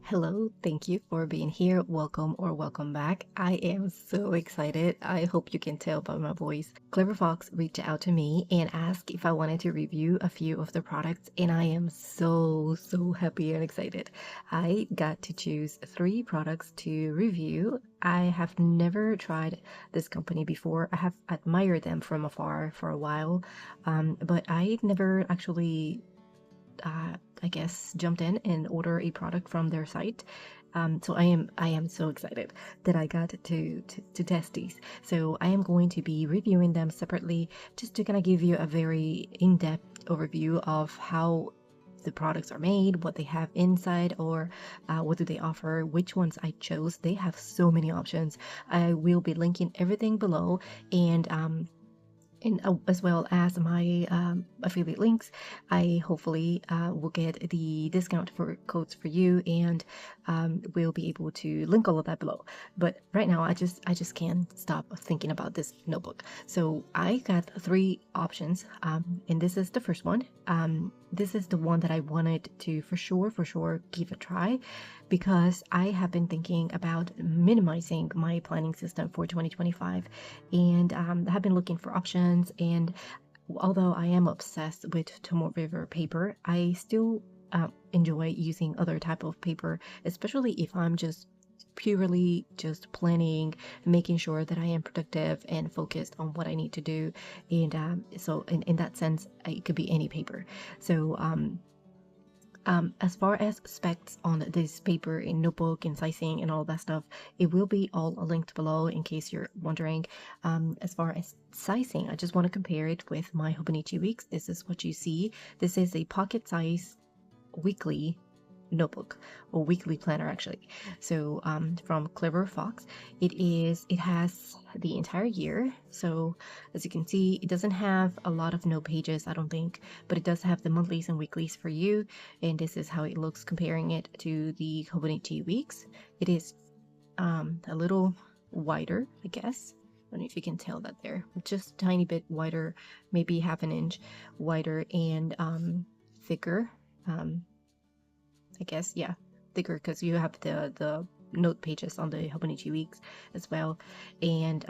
Hello, thank you for being here. Welcome or welcome back. I am so excited. I hope you can tell by my voice. cleverfox reached out to me and asked if I wanted to review a few of the products, and I am so happy and excited. I got to choose 3 products to review. I have never tried this company before. I have admired them from afar for a while, but I never actually I guess jumped in and order a product from their site. So I am so excited that I got to test these. So I am going to be reviewing them separately, just to kind of give you a very in-depth overview of how the products are made, what they have inside, or what do they offer, which ones I chose. They have so many options. I will be linking everything below, and as well as my affiliate links. I hopefully will get the discount for codes for you, and we'll be able to link all of that below. But right now, I just can't stop thinking about this notebook. So I got 3 options, and this is the first one. This is the one that I wanted to for sure give a try, because I have been thinking about minimizing my planning system for 2025, and have been looking for options. And although I am obsessed with Tomo River paper, I still enjoy using other type of paper, especially if I'm just purely just planning, making sure that I am productive and focused on what I need to do. And so in that sense, it could be any paper. So as far as specs on this paper and notebook and sizing and all that stuff, it will be all linked below in case you're wondering. As far as sizing, I just want to compare it with my Hobonichi Weeks. This is what you see. This is a pocket size weekly notebook, or weekly planner actually. So from cleverfox, it has the entire year. So as you can see, it doesn't have a lot of note pages, I don't think, but it does have the monthlies and weeklies for you. And this is how it looks comparing it to the Hobonichi Weeks. It is a little wider, I guess. I don't know if you can tell that there, just a tiny bit wider, maybe half an inch wider, and thicker. I guess, yeah, thicker, because you have the note pages on the Hobonichi Weeks as well, and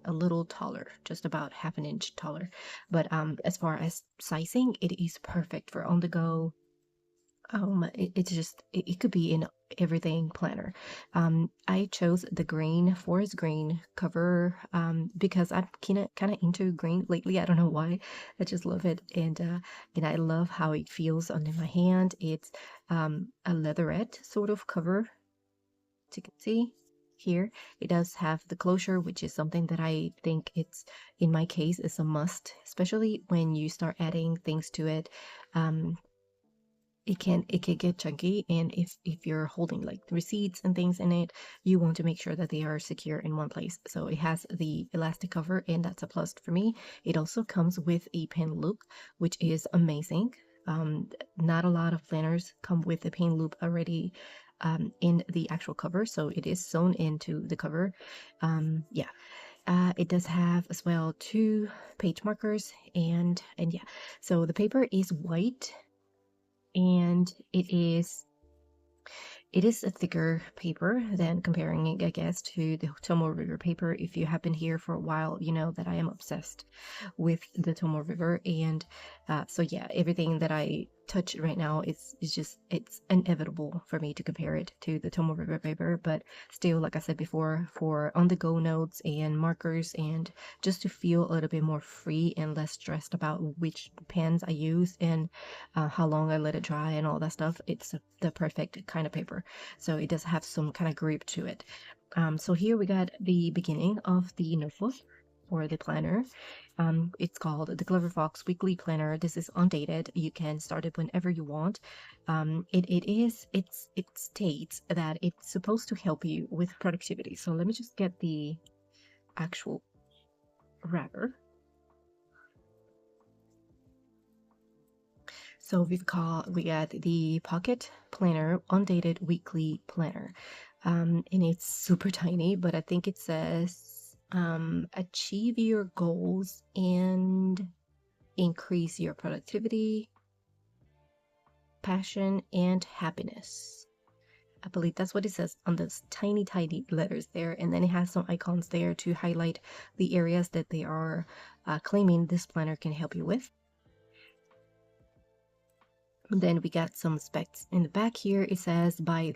a little taller, just about half an inch taller. But as far as sizing, it is perfect for on the go. It's just it could be in everything planner. I chose the green, forest green cover, because I'm kind of into green lately. I don't know why. I just love it, and I love how it feels under my hand. It's a leatherette sort of cover, as you can see here. It does have the closure, which is something that I think it's, in my case, is a must, especially when you start adding things to it. It can get chunky, and if you're holding like receipts and things in it, you want to make sure that they are secure in one place. So it has the elastic cover, and that's a plus for me. It also comes with a pen loop, which is amazing. Not a lot of planners come with a pen loop already in the actual cover, so it is sewn into the cover. Yeah. It does have as well 2 page markers, and yeah. So the paper is white, and it is a thicker paper than comparing it, I guess, to the Tomo River paper. If you have been here for a while, you know that I am obsessed with the Tomo River, and so yeah, everything that I touch right now is just, it's inevitable for me to compare it to the Tomo River paper. But still, like I said before, for on-the-go notes and markers, and just to feel a little bit more free and less stressed about which pens I use and how long I let it dry and all that stuff, it's the perfect kind of paper. So it does have some kind of grip to it. So here we got the beginning of the notebook, or the planner. It's called the cleverfox Weekly Planner. This is undated. You can start it whenever you want. It states that it's supposed to help you with productivity. So let me just get the actual wrapper. So we got the Pocket Planner Undated Weekly Planner, and it's super tiny, but I think it says achieve your goals and increase your productivity, passion, and happiness. I believe that's what it says on those tiny, tiny letters there. And then it has some icons there to highlight the areas that they are claiming this planner can help you with. And then we got some specs in the back here. It says by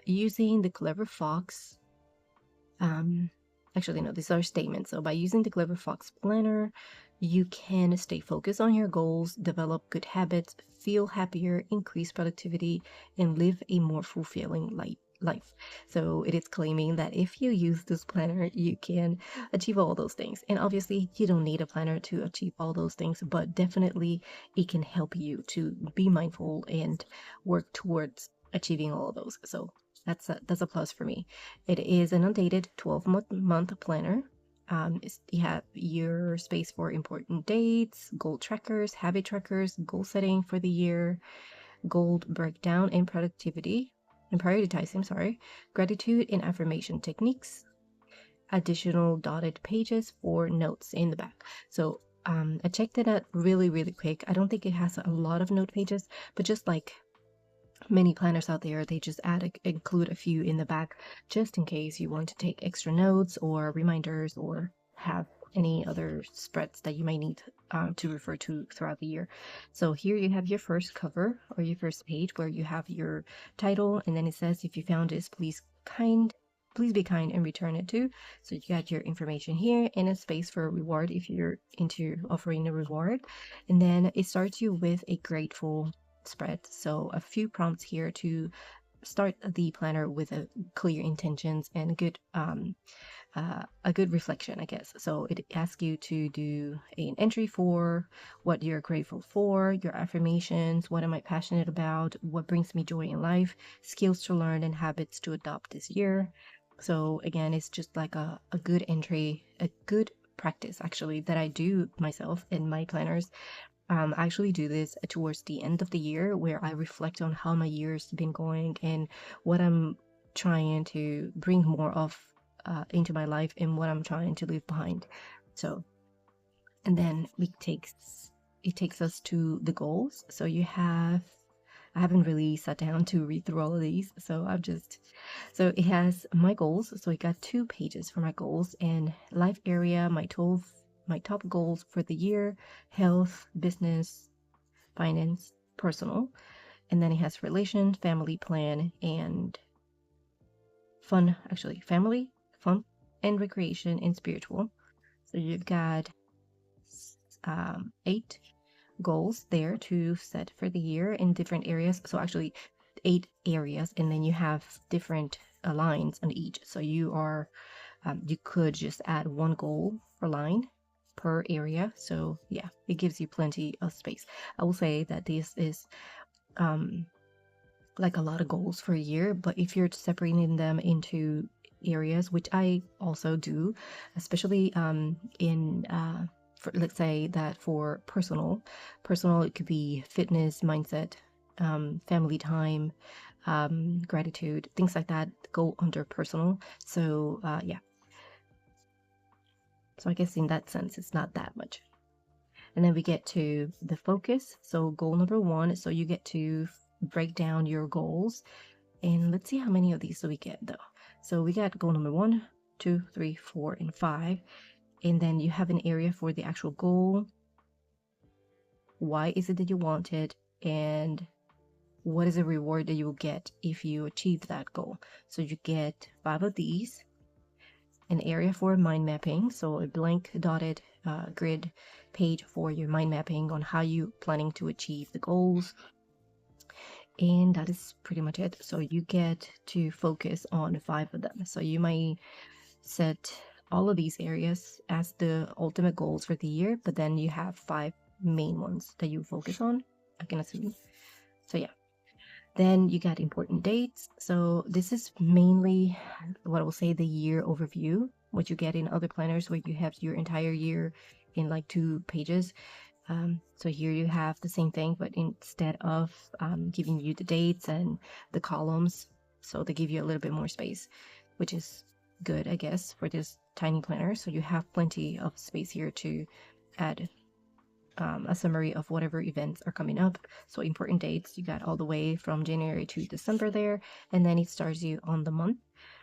using the cleverfox, actually no, these are statements. So by using the cleverfox planner, you can stay focused on your goals, develop good habits, feel happier, increase productivity, and live a more fulfilling life. So it is claiming that if you use this planner, you can achieve all those things. And obviously, you don't need a planner to achieve all those things, but definitely it can help you to be mindful and work towards achieving all of those. So that's a plus for me. It is an undated 12-month planner. You have your space for important dates, goal trackers, habit trackers, goal setting for the year, goal breakdown and productivity, and prioritizing, sorry, gratitude and affirmation techniques, additional dotted pages for notes in the back. So I checked it out really, really quick. I don't think it has a lot of note pages, but just like many planners out there, they just include a few in the back just in case you want to take extra notes or reminders or have any other spreads that you might need to refer to throughout the year. So here you have your first cover or your first page where you have your title, and then it says if you found this, please be kind and return it to. So you got your information here and a space for a reward if you're into offering a reward. And then it starts you with a grateful spread. So a few prompts here to start the planner with a clear intentions and a good reflection, I guess. So it asks you to do an entry for what you're grateful for, your affirmations, what am I passionate about, what brings me joy in life, skills to learn and habits to adopt this year. So again, it's just like a good entry, a good practice actually that I do myself in my planners. I actually do this towards the end of the year where I reflect on how my year's been going and what I'm trying to bring more of into my life and what I'm trying to leave behind. So, and then it takes us to the goals. So I haven't really sat down to read through all of these, so so it has my goals. So I got 2 pages for my goals and life area, my top goals for the year, health, business, finance, personal. And then it has relation, family plan, and fun, actually, family, fun, and recreation and spiritual. So you've got 8 goals there to set for the year in different areas. So actually 8 areas, and then you have different lines on each. So you could just add 1 goal per line per area. So yeah, it gives you plenty of space. I will say that this is like a lot of goals for a year, but if you're separating them into areas, which I also do, especially let's say that for personal, it could be fitness, mindset, family time, gratitude, things like that go under personal. So yeah. So I guess in that sense, it's not that much. And then we get to the focus. So goal number 1. So you get to break down your goals. And let's see how many of these do we get though. So we got goal number 1, 2, 3, 4, and 5. And then you have an area for the actual goal. Why is it that you want it? And what is the reward that you will get if you achieve that goal? So you get 5 of these. An area for mind mapping, so a blank dotted grid page for your mind mapping on how you planning to achieve the goals. And that is pretty much it. So you get to focus on 5 of them. So you might set all of these areas as the ultimate goals for the year, but then you have 5 main ones that you focus on, I can assume. So yeah. Then you got important dates. So this is mainly what I will say the year overview, what you get in other planners where you have your entire year in like 2 pages. So here you have the same thing, but instead of giving you the dates and the columns, so they give you a little bit more space, which is good, I guess, for this tiny planner. So you have plenty of space here to add a summary of whatever events are coming up. So important dates, you got all the way from January to December there, and then it starts you on the month,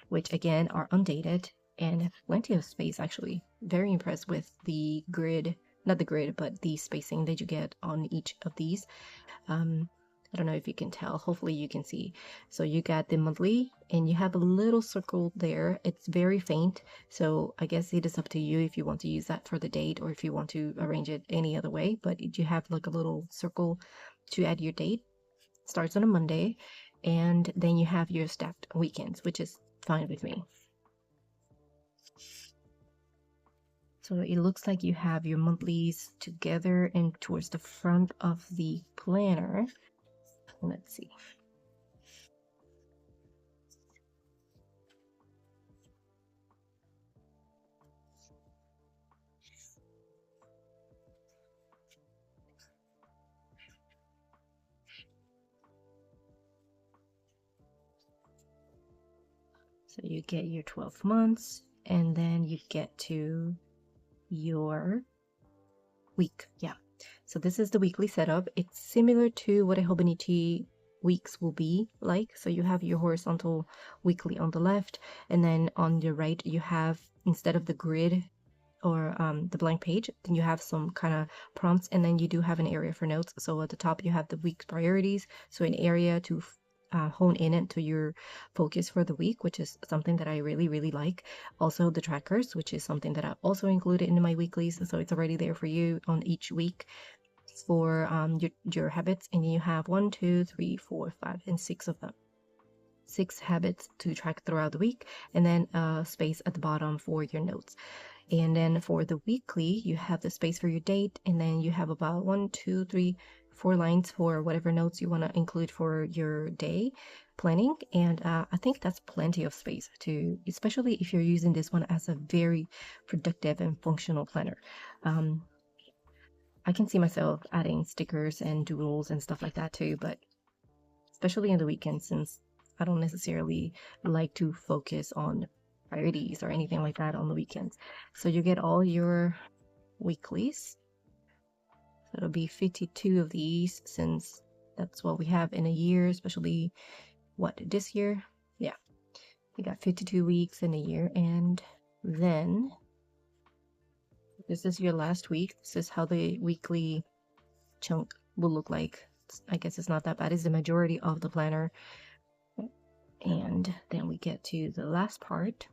which again are undated and have plenty of space actually. Very impressed with the grid, not the grid, but the spacing that you get on each of these. I don't know if you can tell, hopefully you can see. So you got the monthly and you have a little circle there. It's very faint, so I guess it is up to you if you want to use that for the date or if you want to arrange it any other way, but you have like a little circle to add your date. Starts on a Monday, and then you have your stacked weekends, which is fine with me. So it looks like you have your monthlies together and towards the front of the planner. Let's see. So you get your 12 months, and then you get to your week. Yeah. So this is the weekly setup. It's similar to what a Hobonichi weeks will be like. So you have your horizontal weekly on the left, and then on the right you have, instead of the grid or the blank page, then you have some kind of prompts, and then you do have an area for notes. So at the top you have the week's priorities, so an area to hone in into your focus for the week, which is something that I really like. Also the trackers, which is something that I've also included in my weeklies, so it's already there for you on each week for your habits. And you have 1, 2, 3, 4, 5, and 6 of them. 6 habits to track throughout the week, and then a space at the bottom for your notes. And then for the weekly, you have the space for your date, and then you have about 1, 2, 3, 4 lines for whatever notes you want to include for your day planning. And I think that's plenty of space to, especially if you're using this one as a very productive and functional planner. I can see myself adding stickers and doodles and stuff like that too, but especially in the weekend, since I don't necessarily like to focus on priorities or anything like that on the weekends. So you get all your weeklies. So it'll be 52 of these, since that's what we have in a year, especially this year? Yeah, we got 52 weeks in a year. And then this is your last week. This is how the weekly chunk will look like. I guess it's not that bad. It's the majority of the planner. And then we get to the last part,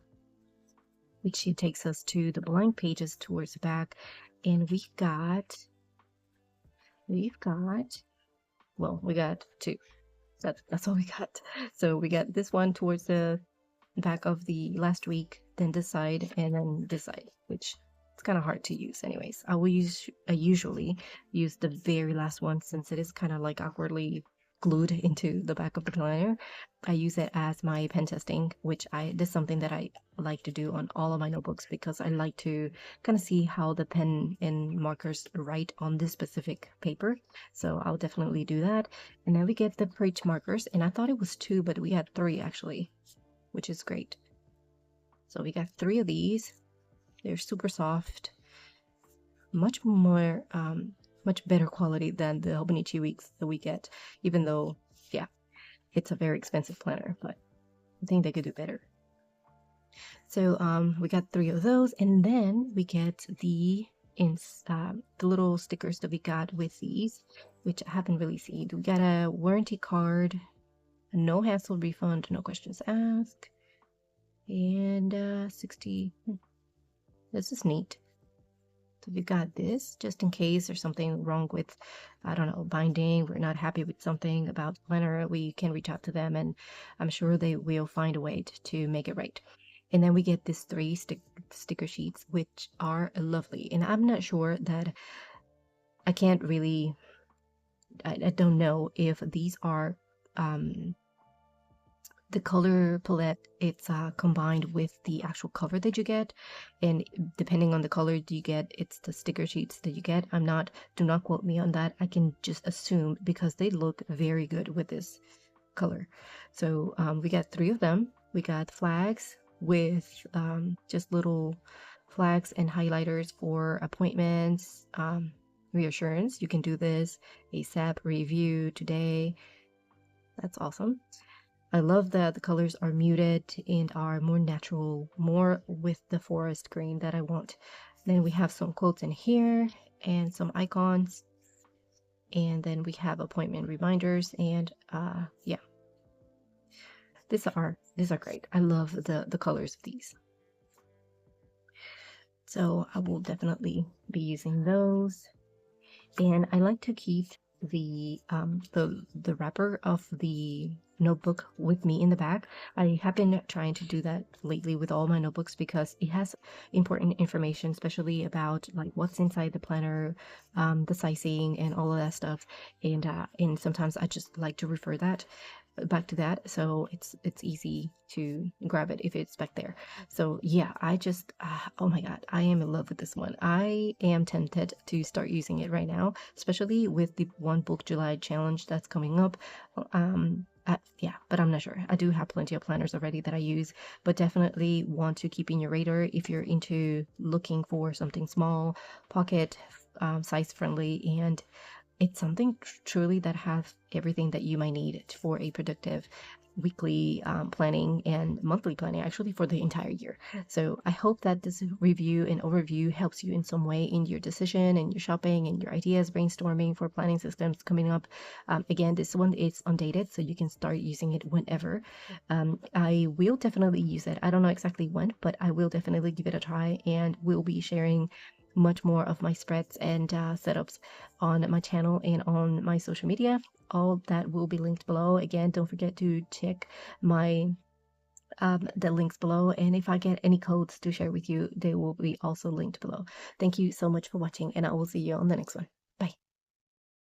which takes us to the blank pages towards the back. And we've got well, we got 2. That's all we got. So we got this one towards the back of the last week, then this side, and then this side, which it's kind of hard to use anyways. I usually use the very last one, since it is kind of like awkwardly glued into the back of the planner. I use it as my pen testing, which this is something that I like to do on all of my notebooks, because I like to kind of see how the pen and markers write on this specific paper. So I'll definitely do that. And then we get the page markers, and I thought it was 2, but we had 3 actually, which is great. So we got 3 of these. They're super soft, much more much better quality than the Hobonichi weeks that we get, even though, yeah, it's a very expensive planner, but I think they could do better. So we got 3 of those, and then we get the little stickers that we got with these, which I haven't really seen. We got a warranty card, a no hassle refund, no questions asked, and 60. This is neat. So we got this, just in case there's something wrong with, I don't know, binding, we're not happy with something about the planner, we can reach out to them, and I'm sure they will find a way to make it right. And then we get these 3 sticker sheets, which are lovely. And I'm not sure that, I can't really, I don't know if these are the color palette, it's combined with the actual cover that you get, and depending on the color you get, it's the sticker sheets that you get. Do not quote me on that. I can just assume, because they look very good with this color. So we got 3 of them. We got flags with just little flags and highlighters for appointments, reassurance. You can do this ASAP, review today. That's awesome. I love that the colors are muted and are more natural, more with the forest green that I want. Then we have some quotes in here and some icons. And then we have appointment reminders and yeah. These are great. I love the colors of these. So I will definitely be using those. And I like to keep the wrapper of the notebook with me in the bag. I have been trying to do that lately with all my notebooks because it has important information, especially about like what's inside the planner, the sizing and all of that stuff. And sometimes I just like to refer that back to that, so it's easy to grab it if it's back there. So yeah, I just oh my god, I am in love with this one. I am tempted to start using it right now, especially with the One Book July challenge that's coming up. Yeah, but I'm not sure. I do have plenty of planners already that I use, but definitely want to keep in your radar if you're into looking for something small, pocket, size friendly, and it's something truly that has everything that you might need for a productive weekly planning and monthly planning, actually for the entire year. So I hope that this review and overview helps you in some way in your decision and your shopping and your ideas brainstorming for planning systems coming up. Again, this one is undated, so you can start using it whenever. I will definitely use it. I don't know exactly when, but I will definitely give it a try, and we'll be sharing much more of my spreads and setups on my channel and on my social media. All that will be linked below. Again, don't forget to check my the links below, and if I get any codes to share with you, they will be also linked below. Thank you so much for watching, and I will see you on the next one.